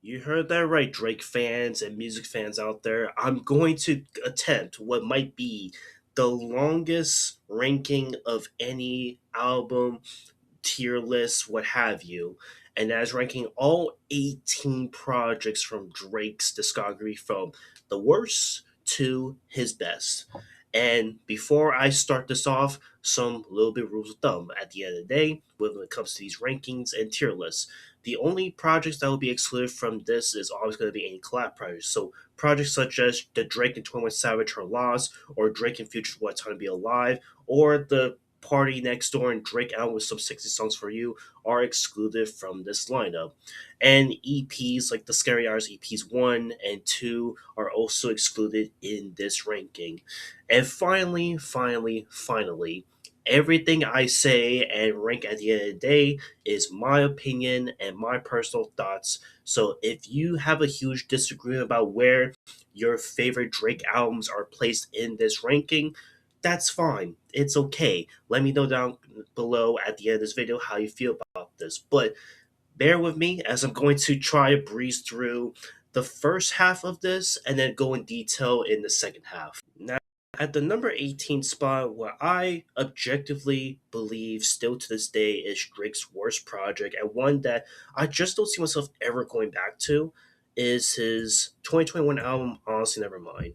You heard that right, Drake fans and music fans out there. I'm going to attempt what might be the longest ranking of any album, tier list, what have you. And that's ranking all 18 projects from Drake's discography from the worst to his best. And before I start this off, some little bit rules of thumb. At the end of the day, when it comes to these rankings and tier lists, the only projects that will be excluded from this is always going to be any collab projects. So projects such as the Drake and 21 Savage Her Lost, or Drake and Future's What Time to Be Alive, or the Party Next Door and Drake Out with Some Sexy Songs for You are excluded from this lineup. And EPs like the Scary Hours EPs 1 and 2 are also excluded in this ranking. And finally, everything I say and rank at the end of the day is my opinion and my personal thoughts. So if you have a huge disagreement about where your favorite Drake albums are placed in this ranking, that's fine. It's okay. Let me know down below at the end of this video how you feel about this. But bear with me as I'm going to try to breeze through the first half of this and then go in detail in the second half. Now, at the number 18 spot, what I objectively believe still to this day is Drake's worst project and one that I just don't see myself ever going back to is his 2021 album, Honestly Nevermind.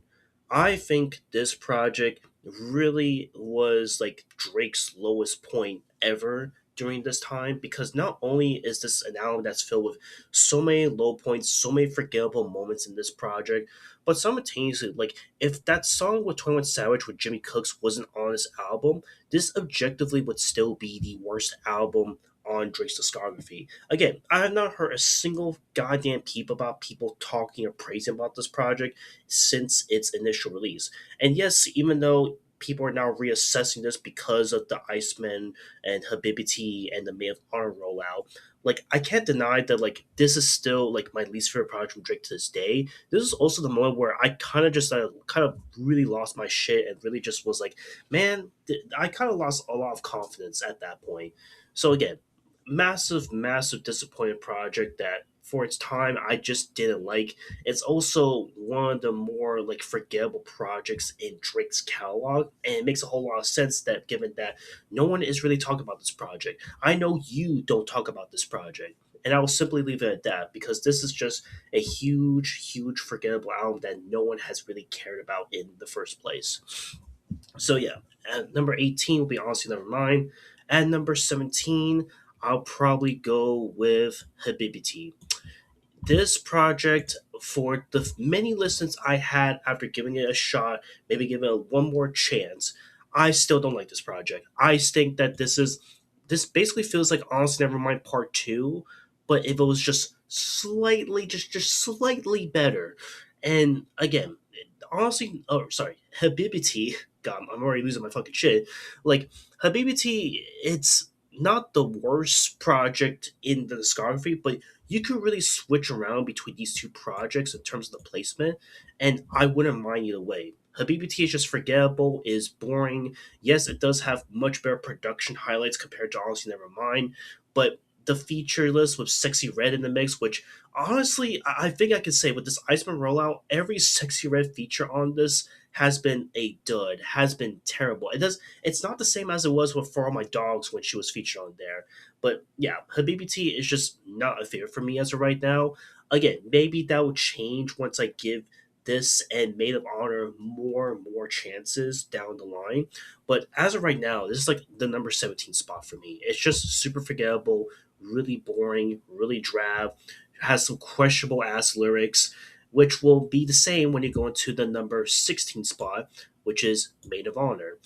I think this project really was like Drake's lowest point ever during this time because not only is this an album that's filled with so many low points, so many forgettable moments in this project, but simultaneously, like if that song with 21 Savage with Jimmy Cooks wasn't on this album, this objectively would still be the worst album on Drake's discography. Again, I have not heard a single goddamn peep about people talking or praising about this project since its initial release. And yes, even though people are now reassessing this because of the Iceman and Habibti and the Maid of Honour rollout, like I can't deny that like this is still like my least favorite project from Drake to this day. This is also the moment where I kind of just kind of really lost my shit and really just was like, man, I kind of lost a lot of confidence at that point. So again, massive disappointed project that for its time I just didn't like. It's also one of the more like forgettable projects in Drake's catalog, and it makes a whole lot of sense that given that no one is really talking about this project. I know you don't talk about this project, and I will simply leave it at that because this is just a huge forgettable album that no one has really cared about in the first place. So yeah, at number 18 will be Honestly Never Mind. At number 17, I'll probably go with Habibti. This project, for the many listens I had after giving it a shot, maybe give it one more chance, I still don't like this project. I think that this basically feels like Honestly Nevermind Part Two, but if it was just slightly, just slightly better. And again, honestly, oh sorry, Habibti. God, I'm already losing my fucking shit. Like Habibti, it's not the worst project in the discography, but you could really switch around between these two projects in terms of the placement, and I wouldn't mind either way. Habibti is just forgettable, is boring. Yes, it does have much better production highlights compared to Honestly Nevermind, but the feature list with Sexy Red in the mix, which honestly, I think I could say with this Iceman rollout, every Sexy Red feature on this has been a dud, has been terrible. It's not the same as it was with For All My Dogs when she was featured on there. But yeah, Habibti is just not a favorite for me as of right now. Again, maybe that will change once I give this and Maid of Honor more and more chances down the line. But as of right now, this is like the number 17 spot for me. It's just super forgettable, really boring, really drab, has some questionable ass lyrics, which will be the same when you go into the number 16 spot, which is Maid of Honor.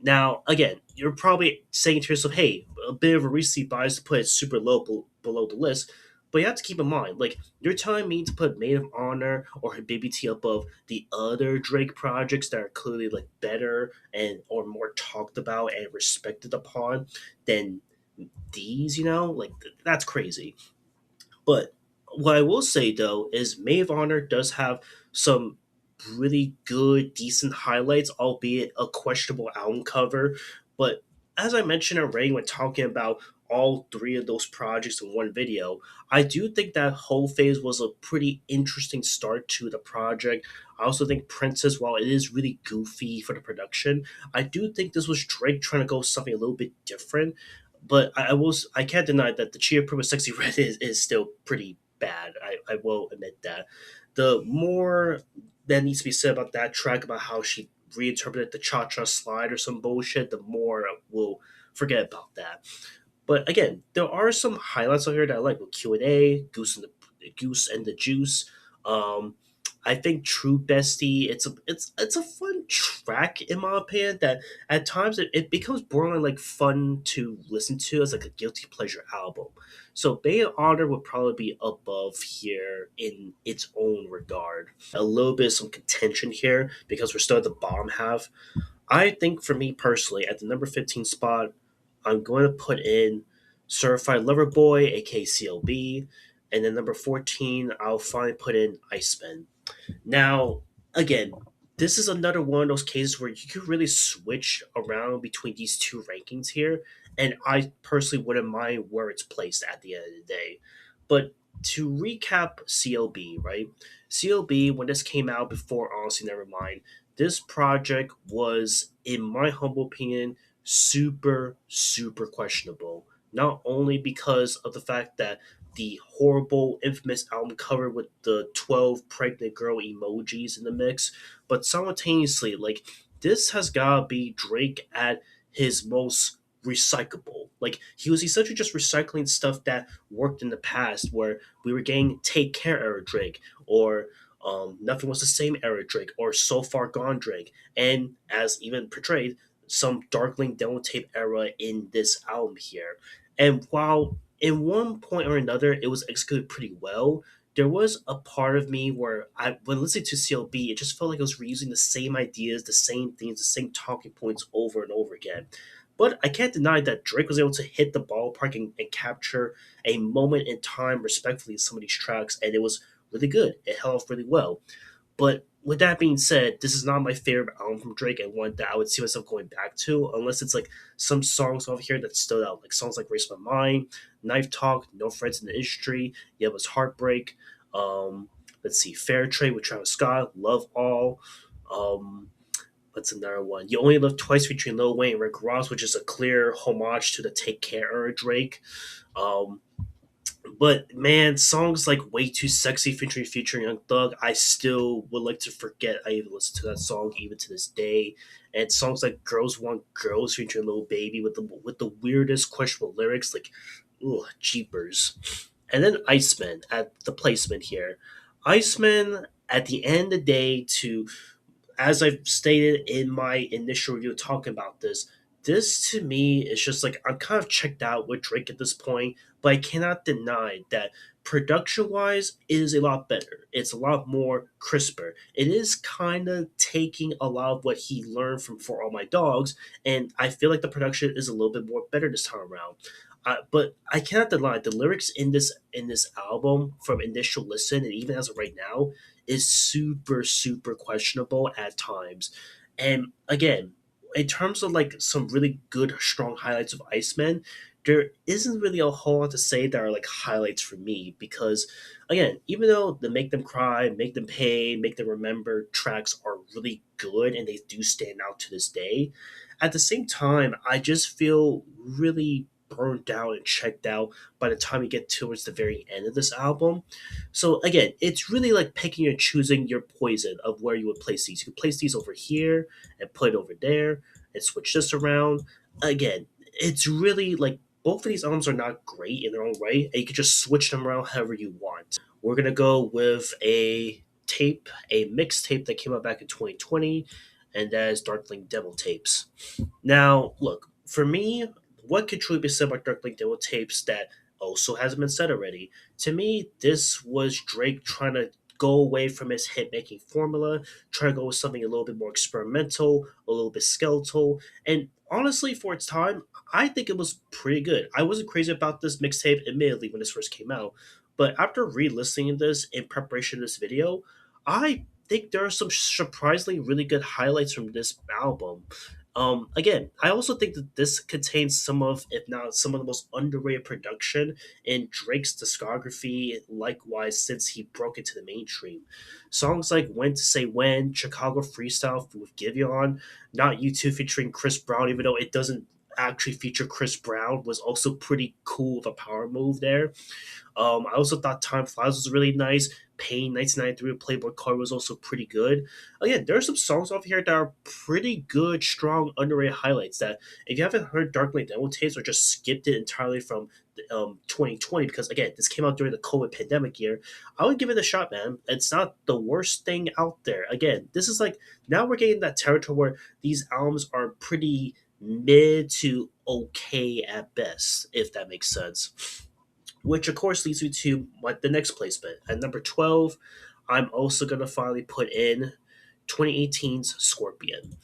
Now, again, you're probably saying to yourself, hey, a bit of a recency bias to put it super low below the list. But you have to keep in mind, like, you're telling me to put Maid of Honor or Habibti above the other Drake projects that are clearly, like, better and or more talked about and respected upon than these, Like, that's crazy. But what I will say though is Maid of Honor does have some really good, decent highlights, albeit a questionable album cover. But as I mentioned already when talking about all three of those projects in one video, I do think that whole phase was a pretty interesting start to the project. I also think Princess, while it is really goofy for the production, I do think this was Drake trying to go something a little bit different. But I can't deny that the Chia Prima Sexy Red is still pretty bad. I will admit that. The more that needs to be said about that track, about how she reinterpreted the cha cha slide or some bullshit, the more we'll forget about that. But again, there are some highlights on here that I like, with Q&A, Goose and the Juice. Um, I think True Bestie, it's a fun track in my opinion. That at times it becomes borderline like fun to listen to as like a guilty pleasure album. So Maid of Honour would probably be above here in its own regard. A little bit of some contention here because we're still at the bottom half. I think for me personally, at the number 15 spot, I'm going to put in Certified Lover Boy, aka CLB, and then number 14, I'll finally put in Iceman. Now, again, this is another one of those cases where you could really switch around between these two rankings here, and I personally wouldn't mind where it's placed at the end of the day. But to recap CLB, right? CLB, when this came out before Honestly Nevermind, this project was, in my humble opinion, super, super questionable. Not only because of the fact that the horrible, infamous album cover with the 12 pregnant girl emojis in the mix, but simultaneously, like, this has gotta be Drake at his most recyclable. Like, he was essentially just recycling stuff that worked in the past, where we were getting Take Care era Drake, or Nothing Was the Same era Drake, or So Far Gone Drake, and as even portrayed, some Darkling demo tape era in this album here. And while in one point or another it was executed pretty well, there was a part of me where when listening to CLB, it just felt like I was reusing the same ideas, the same themes, the same talking points over and over again. But I can't deny that Drake was able to hit the ballpark and capture a moment in time respectfully in some of these tracks, and it was really good. It held off really well. But with that being said, this is not my favorite album from Drake, and one that I would see myself going back to, unless it's like some songs over here that stood out, like songs like Race My Mind, Knife Talk, No Friends in the Industry, Yeah, It Was Heartbreak, um, let's see, Fair Trade with Travis Scott, Love All, um, what's another one? You Only Live Twice featuring Lil Wayne and Rick Ross, which is a clear homage to the Take Care era Drake. Um, but man, songs like "Way Too Sexy" featuring Young Thug, I still would like to forget I even listened to that song even to this day. And songs like "Girls Want Girls" featuring Lil Baby with the weirdest questionable lyrics, like, ooh, jeepers. And then Iceman at the placement here. Iceman, at the end of the day, to as I've stated in my initial review talking about this to me is just like I'm kind of checked out with Drake at this point, but I cannot deny that production wise it is a lot better. It's a lot more crisper. It is kind of taking a lot of what he learned from For All My Dogs, and I feel like the production is a little bit more better this time around. But I cannot deny the lyrics in this album from initial listen and even as of right now is super super questionable at times. And again, in terms of like some really good strong highlights of Iceman, there isn't really a whole lot to say that are like highlights for me because again, even though the Make Them Cry, Make Them Pay, Make Them Remember tracks are really good and they do stand out to this day, at the same time I just feel really burned out and checked out by the time you get towards the very end of this album. So again, it's really like picking and choosing your poison of where you would place these. You could place these over here and put it over there and switch this around. Again, it's really like both of these albums are not great in their own right, and you can just switch them around however you want. We're gonna go with a mixtape that came out back in 2020, and that is Darkling Devil Tapes. Now, look, for me, what could truly be said about Darkling Devil Tapes that also hasn't been said already? To me, this was Drake trying to go away from his hit making formula, try to go with something a little bit more experimental, a little bit skeletal, and honestly, for its time, I think it was pretty good. I wasn't crazy about this mixtape, admittedly, when this first came out, but after re-listening to this in preparation of this video, I think there are some surprisingly really good highlights from this album. Again, I also think that this contains some of, if not some of the most underrated production in Drake's discography, likewise, since he broke into the mainstream. Songs like When to Say When, Chicago Freestyle with Giveon, Not You Two featuring Chris Brown, even though it doesn't actually feature Chris Brown, was also pretty cool of a power move there. I also thought Time Flies was really nice. Pain 1993 with Playboy Cardi was also pretty good. Again, there are some songs off here that are pretty good, strong, underrated highlights that if you haven't heard Dark Knight demo tapes or just skipped it entirely from 2020, because again, this came out during the COVID pandemic year, I would give it a shot, man. It's not the worst thing out there. Again, this is like, now we're getting that territory where these albums are pretty mid to okay at best, if that makes sense, which of course leads me to the next placement. At number 12, I'm also going to finally put in 2018's Scorpion.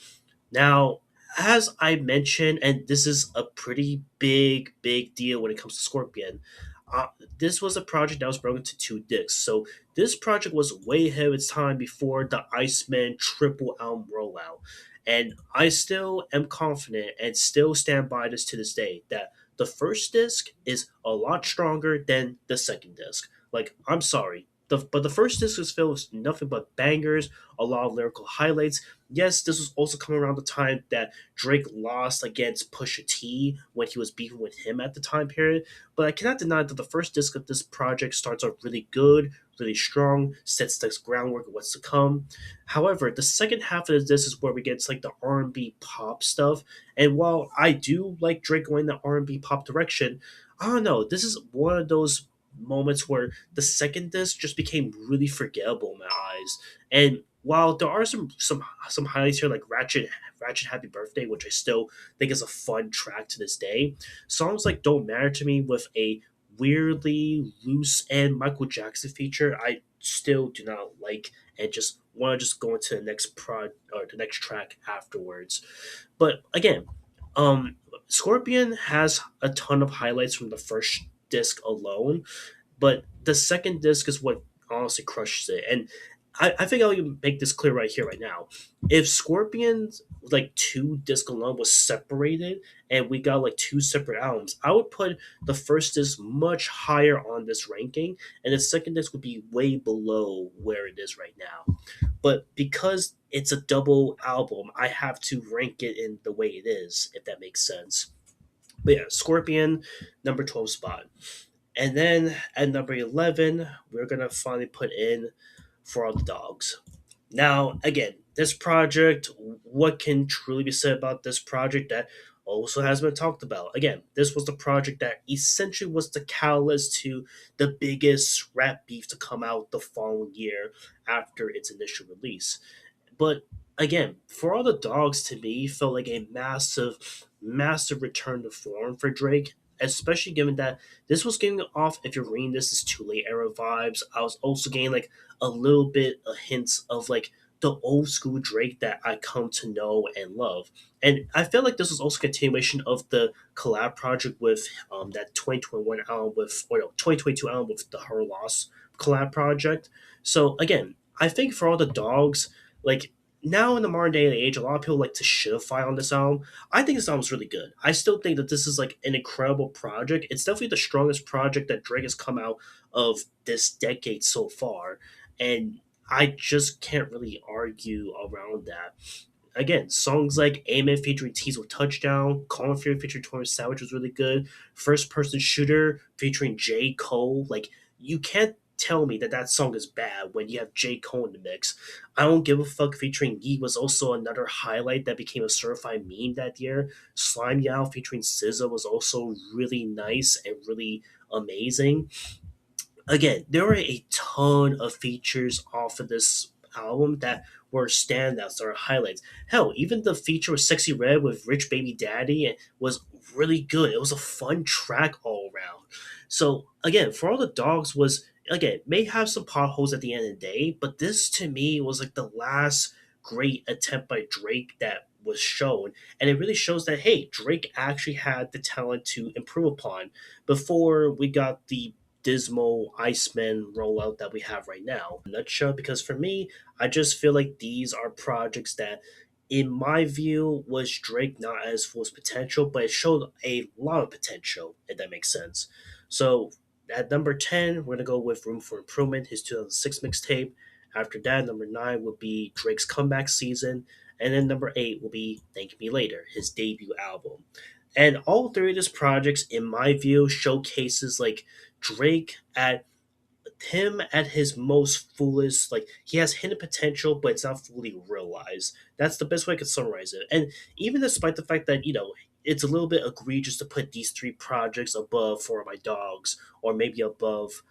Now, as I mentioned, and this is a pretty big deal when it comes to Scorpion, uh, this was a project that was broken into two discs. So this project was way ahead of its time before the Iceman triple album rollout. And I still am confident and still stand by this to this day that the first disc is a lot stronger than the second disc. Like, I'm sorry. But the first disc was filled with nothing but bangers, a lot of lyrical highlights. Yes, this was also coming around the time that Drake lost against Pusha T when he was beefing with him at the time period. But I cannot deny that the first disc of this project starts off really good, really strong, sets the groundwork of what's to come. However, the second half of this is where we get to like the R&B pop stuff. And while I do like Drake going the R&B pop direction, I don't know. This is one of those moments where the second disc just became really forgettable in my eyes. And while there are some highlights here like Ratchet Happy Birthday, which I still think is a fun track to this day, songs like Don't Matter to Me with a weirdly loose and Michael Jackson feature, I still do not like and just want to just go into the next prod or the next track afterwards. But again, Scorpion has a ton of highlights from the first disc alone, but the second disc is what honestly crushes it. And I think I'll even make this clear right here, right now. If Scorpion's like two disc alone was separated and we got like two separate albums, I would put the first disc much higher on this ranking, and the second disc would be way below where it is right now. But because it's a double album, I have to rank it in the way it is, if that makes sense. But yeah, Scorpion, number 12 spot. And then at number 11, we're going to finally put in For All the Dogs. Now, again, this project, what can truly be said about this project that also has been talked about? Again, this was the project that essentially was the catalyst to the biggest rap beef to come out the following year after its initial release. But again, For All the Dogs to me felt like a massive return to form for Drake, especially given that this was getting off, if you're reading this, as too late era vibes. I was also getting like a little bit of hints of like the old school Drake that I come to know and love. And I feel like this was also a continuation of the collab project with that 2021 album with, or no, 2022 album with the Her Loss collab project. So again, I think For All the Dogs, like now in the modern day and age, a lot of people like to shittify on this album. I think this album's really good. I still think that this is like an incredible project. It's definitely the strongest project that Drake has come out of this decade so far, and I just can't really argue around that. Again, songs like Amen featuring Tease with Touchdown, Call and Fury featuring 20 Savage was really good. First Person Shooter featuring J. Cole, like, you can't tell me that that song is bad when you have J. Cole in the mix. I Don't Give a Fuck featuring Yeet was also another highlight that became a certified meme that year. Slime Yow featuring SZA was also really nice and really amazing. Again, there were a ton of features off of this album that were standouts or highlights. Hell, even the feature with Sexy Red with Rich Baby Daddy was really good. It was a fun track all around. So again, For All the Dogs was, again, may have some potholes at the end of the day, but this to me was like the last great attempt by Drake that was shown, and it really shows that hey, Drake actually had the talent to improve upon before we got the dismal Iceman rollout that we have right now. In a nutshell, because for me, I just feel like these are projects that in my view, was Drake not as full as potential, but it showed a lot of potential, if that makes sense. So at number 10, we're going to go with Room for Improvement, his 2006 mixtape. After that, number 9 would be Drake's comeback season. And then number 8 will be Thank Me Later, his debut album. And all three of these projects, in my view, showcases like Drake at him at his most foolish. Like, he has hidden potential, but it's not fully realized. That's the best way I could summarize it. And even despite the fact that, it's a little bit egregious to put these three projects above For My Dogs, or maybe above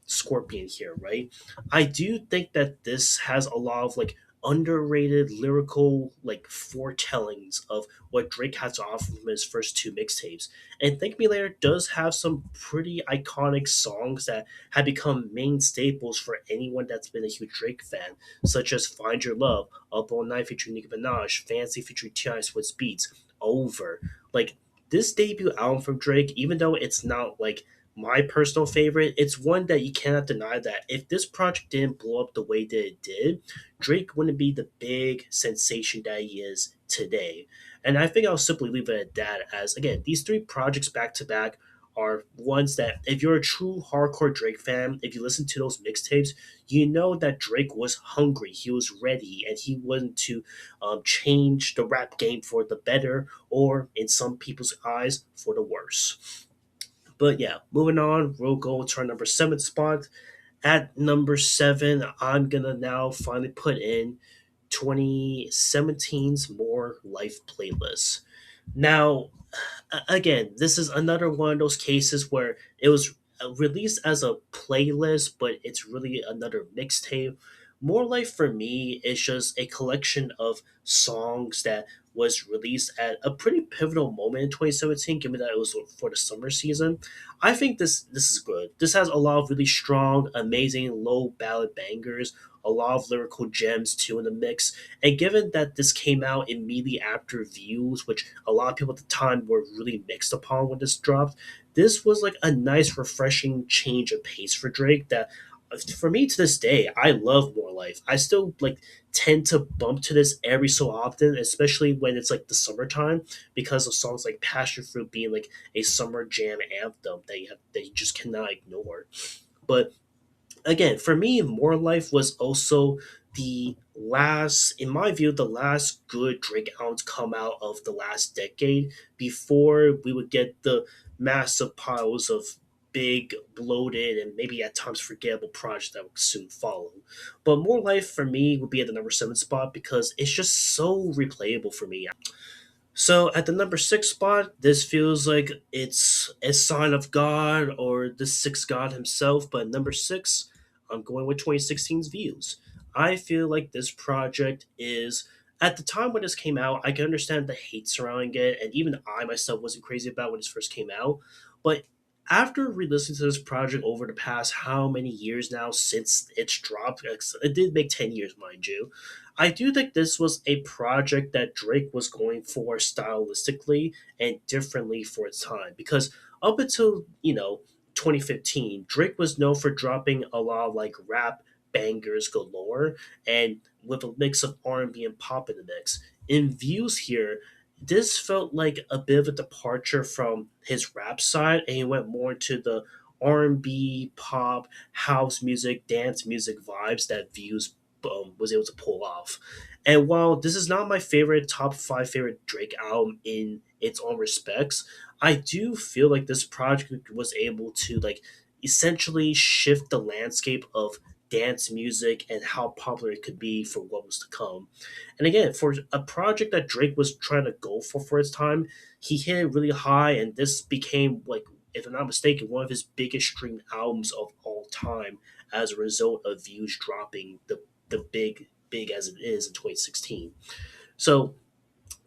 Scorpion here, right? I do think that this has a lot of like underrated lyrical like foretellings of what Drake has to offer from his first two mixtapes. And Thank Me Later does have some pretty iconic songs that have become main staples for anyone that's been a huge Drake fan, such as Find Your Love, Up All Night featuring Nicki Minaj, Fancy featuring T.I. Swiss Beats, Over. Like, this debut album from Drake, even though it's not like my personal favorite, it's one that you cannot deny that if this project didn't blow up the way that it did, Drake wouldn't be the big sensation that he is today. And I think I'll simply leave it at that, as again, these three projects back to back are ones that, if you're a true hardcore Drake fan, if you listen to those mixtapes, you know that Drake was hungry, he was ready, and he wanted to change the rap game for the better, or in some people's eyes, for the worse. But yeah, moving on, we'll go to our number 7 spot. At number 7, I'm gonna now finally put in 2017's More Life playlist. Now, again, this is another one of those cases where it was released as a playlist, but it's really another mixtape. More Life for me is just a collection of songs that was released at a pretty pivotal moment in 2017, given that it was for the summer season. I think this is good. This has a lot of really strong, amazing low ballad bangers, a lot of lyrical gems too in the mix. And given that this came out immediately after Views, which a lot of people at the time were really mixed upon when this dropped, this was like a nice, refreshing change of pace for Drake that, for me to this day, I love More Life. I still like tend to bump to this every so often, especially when it's like the summertime, because of songs like Passion Fruit being like a summer jam anthem that you just cannot ignore. But again, for me, More Life was also the last, in my view, the last good Drake album to come out of the last decade before we would get the massive piles of big, bloated, and maybe at times forgettable projects that would soon follow. But More Life for me would be at the number 7 spot because it's just so replayable for me. So at the number 6 spot, this feels like it's a sign of God or the sixth God himself. But number 6, I'm going with 2016's Views. I feel like this project is, at the time when this came out, I can understand the hate surrounding it, and even I myself wasn't crazy about when this first came out. But after re-listening to this project over the past how many years now since it's dropped, it did make 10 years, mind you. I do think this was a project that Drake was going for stylistically and differently for its time, because up until 2015, Drake was known for dropping a lot of like rap bangers galore, and with a mix of R&B and pop in the mix. In Views here, this felt like a bit of a departure from his rap side, and he went more into the R&B, pop, house music, dance music vibes that Views was able to pull off. And while this is not my favorite top 5 favorite Drake album in its own respects, I do feel like this project was able to like essentially shift the landscape of dance music and how popular it could be for what was to come. And again, for a project that Drake was trying to go for its time, he hit it really high, and this became like, if I'm not mistaken, one of his biggest streamed albums of all time as a result of Views dropping the big as it is in 2016. So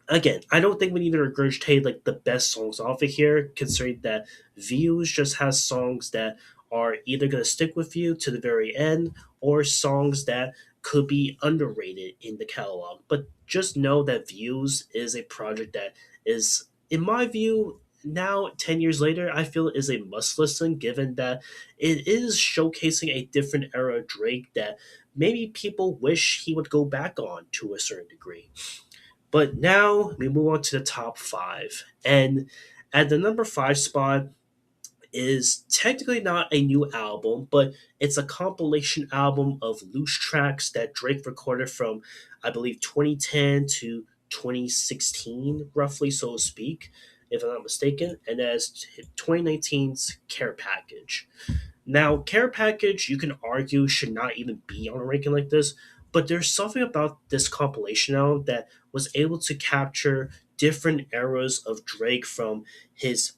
again, I don't think we need to regurgitate like the best songs off of here, considering that Views just has songs that are either going to stick with you to the very end, or songs that could be underrated in the catalog. But just know that Views is a project that is, in my view, now 10 years later, I feel is a must listen, given that it is showcasing a different era of Drake that maybe people wish he would go back on to a certain degree. But now we move on to the top five. And at the number five spot is technically not a new album, but it's a compilation album of loose tracks that Drake recorded from, I believe, 2010 to 2016, roughly, so to speak, if I'm not mistaken. And that's 2019's Care Package. Now, Care Package, you can argue, should not even be on a ranking like this, but there's something about this compilation album that was able to capture different eras of Drake from his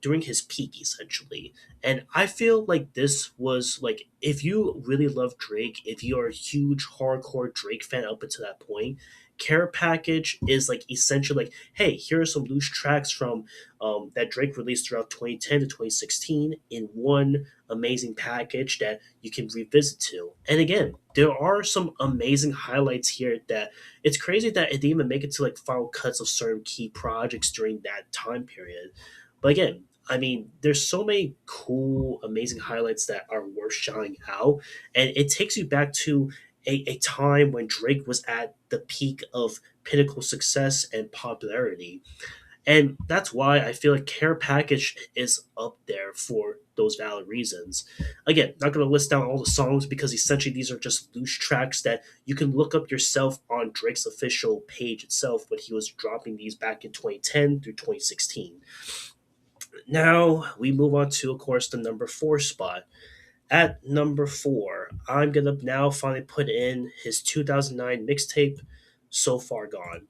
during his peak, essentially. And I feel like this was like, if you really love Drake, if you are a huge hardcore Drake fan up until that point, Care Package is like essentially like, hey, here are some loose tracks from that Drake released throughout 2010 to 2016 in one amazing package that you can revisit to. And again, there are some amazing highlights here that it's crazy that it didn't even make it to like final cuts of certain key projects during that time period. But again, I mean, there's so many cool, amazing highlights that are worth shouting out, and it takes you back to a time when Drake was at the peak of pinnacle success and popularity. And that's why I feel like Care Package is up there for those valid reasons. Again, not going to list down all the songs because essentially these are just loose tracks that you can look up yourself on Drake's official page itself when he was dropping these back in 2010 through 2016. Now we move on to, of course, the number four spot. At number four, I'm going to now finally put in his 2009 mixtape, So Far Gone.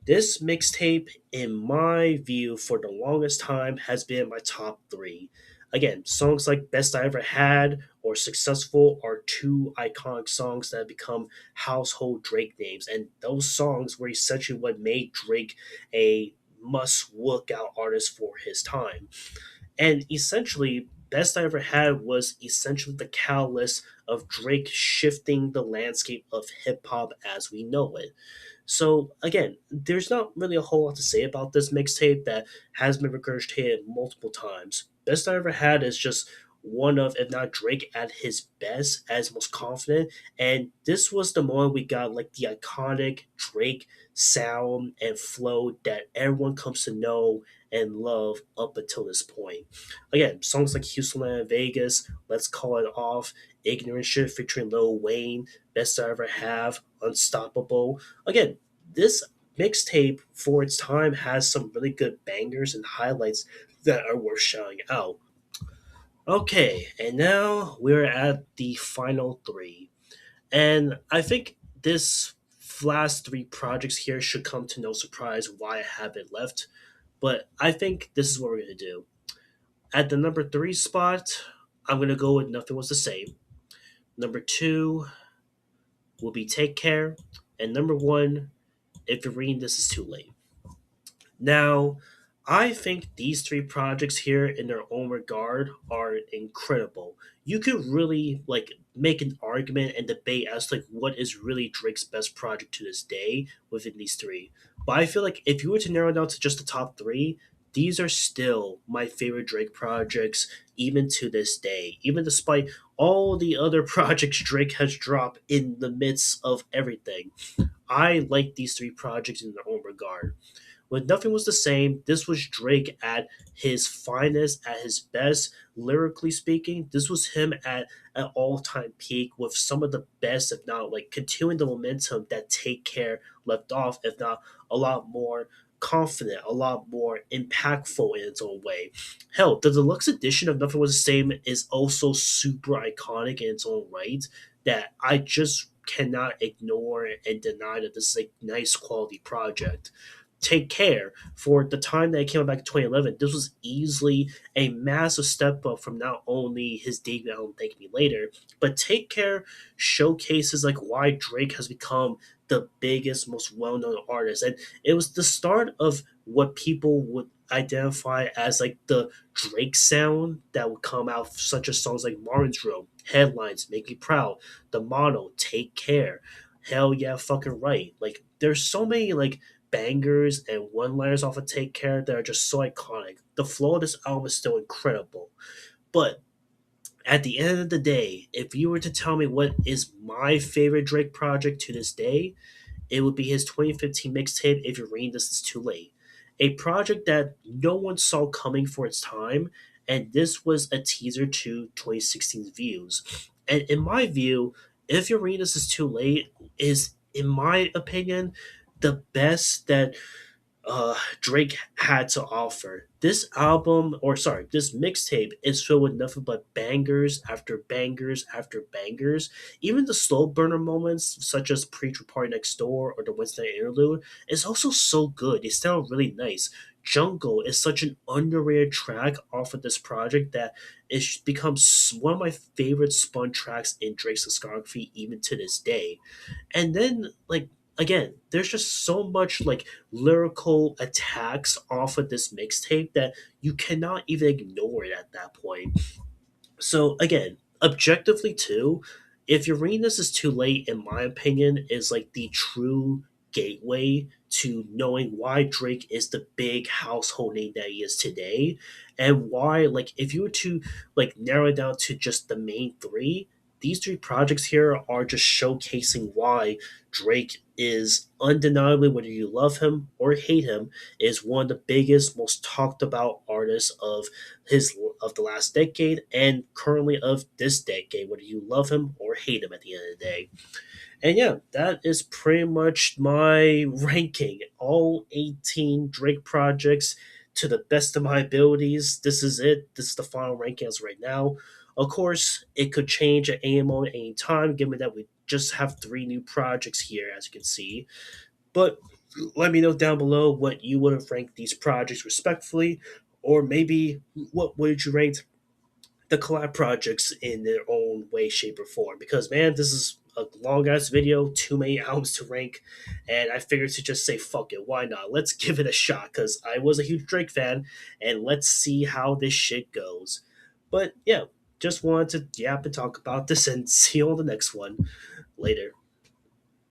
This mixtape, in my view, for the longest time, has been my top three. Again, songs like Best I Ever Had or Successful are two iconic songs that have become household Drake names. And those songs were essentially what made Drake a must look out artist for his time. And essentially, Best I Ever Had was essentially the catalyst of Drake shifting the landscape of hip hop as we know it. So again, there's not really a whole lot to say about this mixtape that has been regurgitated multiple times. Best I Ever Had is just one of, if not Drake at his best, as most confident. And this was the moment we got like the iconic Drake sound and flow that everyone comes to know and love up until this point. Again, songs like Houston and Vegas, Let's Call It Off, Ignorant Shit featuring Lil Wayne, Best I Ever Have, Unstoppable. Again, this mixtape for its time has some really good bangers and highlights that are worth shouting out. Okay, and now we're at the final three. And I think this last three projects here should come to no surprise why I have it left. But I think this is what we're going to do. At the number three spot, I'm going to go with Nothing Was the Same. Number two will be Take Care. And number one, If You're Reading This Is Too Late. Now, I think these three projects here in their own regard are incredible. You could really like make an argument and debate as to like what is really Drake's best project to this day within these three. But I feel like if you were to narrow it down to just the top three, these are still my favorite Drake projects even to this day, even despite all the other projects Drake has dropped in the midst of everything. I like these three projects in their own regard. When Nothing Was the Same, this was Drake at his finest, at his best, lyrically speaking. This was him at an all time peak with some of the best, if not like continuing the momentum that Take Care left off, if not a lot more confident, a lot more impactful in its own way. Hell, the deluxe edition of Nothing Was the Same is also super iconic in its own right that I just cannot ignore and deny that this is a nice quality project. Take Care, for the time that it came out back in 2011, this was easily a massive step up from not only his debut album Thank Me Later, but Take Care showcases like why Drake has become the biggest, most well-known artist. And it was the start of what people would identify as like the Drake sound that would come out, such as songs like Martin's Room, Headlines, Make Me Proud, The Model, Take Care, Hell Yeah, Fucking Right. Like there's so many like bangers and one liners off of Take Care that are just so iconic. The flow of this album is still incredible. But at the end of the day, if you were to tell me what is my favorite Drake project to this day, it would be his 2015 mixtape, If You're Reading This Is Too Late. A project that no one saw coming for its time, and this was a teaser to 2016's views. And in my view, If You're Reading This Is Too Late is, in my opinion, the best that Drake had to offer. This album, or sorry, this mixtape is filled with nothing but bangers after bangers after bangers. Even the slow burner moments, such as Preacher Party Next Door or the Wednesday Interlude, is also so good. They sound really nice. Jungle is such an underrated track off of this project that it's become one of my favorite spun tracks in Drake's discography even to this day. And then, like, again, there's just so much like lyrical attacks off of this mixtape that you cannot even ignore it at that point. So again, objectively too, if your reading this is too late, in my opinion, is like the true gateway to knowing why Drake is the big household name that he is today, and why, like, if you were to like narrow it down to just the main three, these three projects here are just showcasing why Drake is undeniably, whether you love him or hate him, is one of the biggest, most talked about artists his of the last decade and currently of this decade, whether you love him or hate him at the end of the day. And yeah, that is pretty much my ranking. All 18 Drake projects to the best of my abilities. This is it. This is the final ranking as right now. Of course, it could change at any moment, any time, given that we just have three new projects here, as you can see. But let me know down below what you would have ranked these projects respectfully, or maybe what would you rank the collab projects in their own way, shape, or form. Because man, this is a long ass video, too many albums to rank, and I figured to just say fuck it, why not? Let's give it a shot because I was a huge Drake fan, and let's see how this shit goes. But yeah, just wanted to yap and talk about this, and see you on the next one later.